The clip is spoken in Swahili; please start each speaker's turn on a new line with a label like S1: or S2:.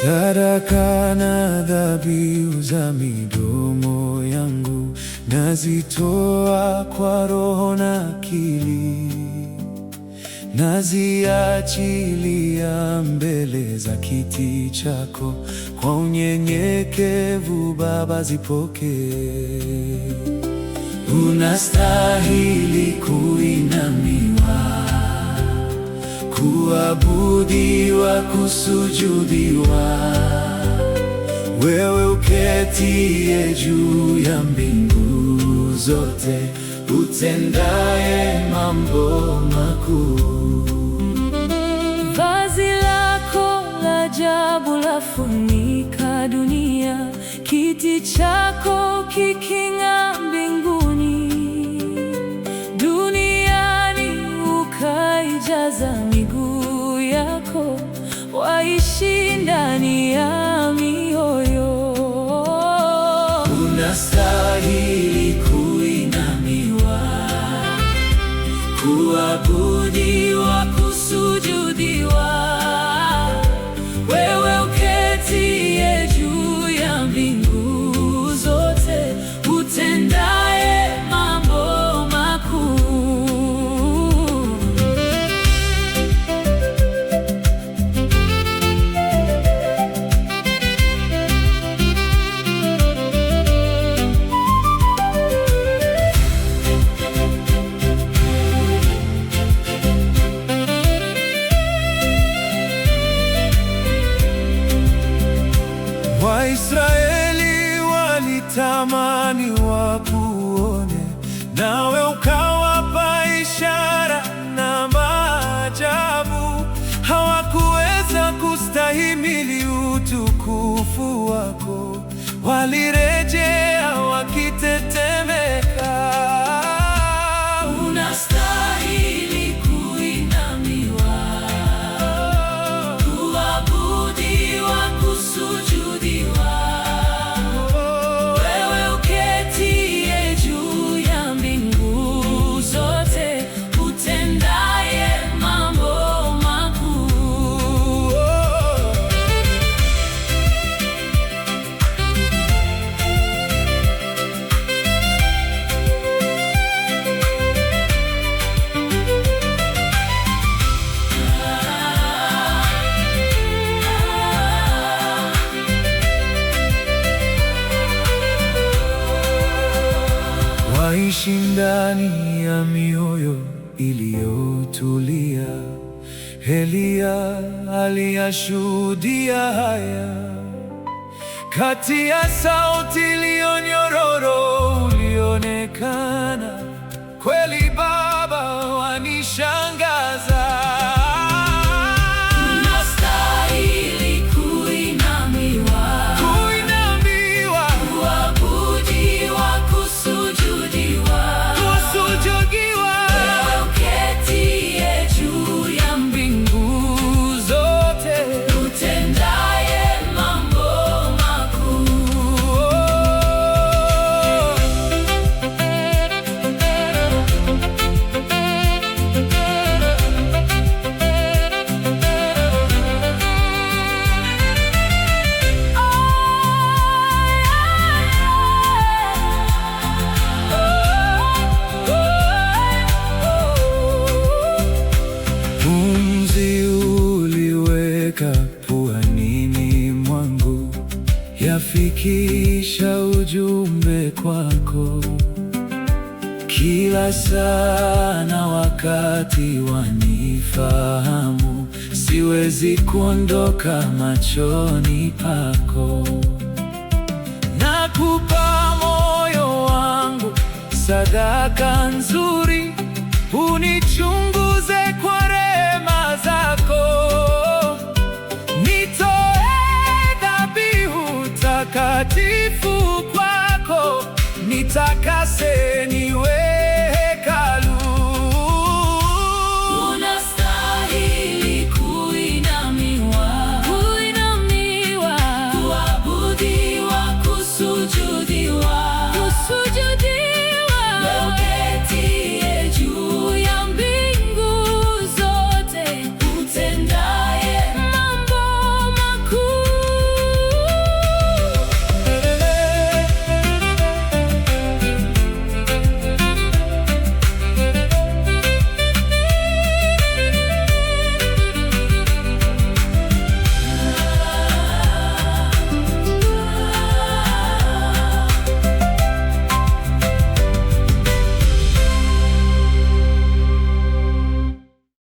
S1: Sadaka na dhabihu za midomo yangu nazitoa kwa roho na akili, naziachilia mbele za kiti chako. Kwa unyenyekevu Baba, zipokee. Unastahili kuinamiwa, kuabudiwa, kusujudiwa, wewe uketie juu ya mbingu zote, utendaye mambo makuu.
S2: Vazi lako la ajabu lafunika dunia, kiti chako kiking'aa mbinguni. Duniani ukaijaza miguu yako, waishi ndani ya mioyo.
S1: Unastahili kuinamiwa, kuabudiwa, kusujudiwa, wewe uketie juu ya mbingu zote, utendaye mambo makuu. Waisraeli walitamani wakuone, nawe ukawapa ishara na maajabu. Hawakuweza kustahimili utukufu wako, walirejea wakitetemeka. Unastahili kuinamiwa, kuabudiwa, kusujudiwa, wewe uketie juu ya mbingu zote, utendaye mambo makuu. Waishi ndani ya mioyo iliyotulia. Eliya aliyashuhudia haya, kati ya sauti iliyo nyororo ulionekana. Kweli Baba, wanishangaza. Pumzi uliweka puanini mwangu, yafikisha ujumbe kwako. Kila saa na wakati wanifahamu, siwezi kuondoka machoni pako. Nakupa moyo wangu, sadaka nzuri, unichunguze kwa rehema zako. Nitoe dhabihu takatifu kwako, nitakase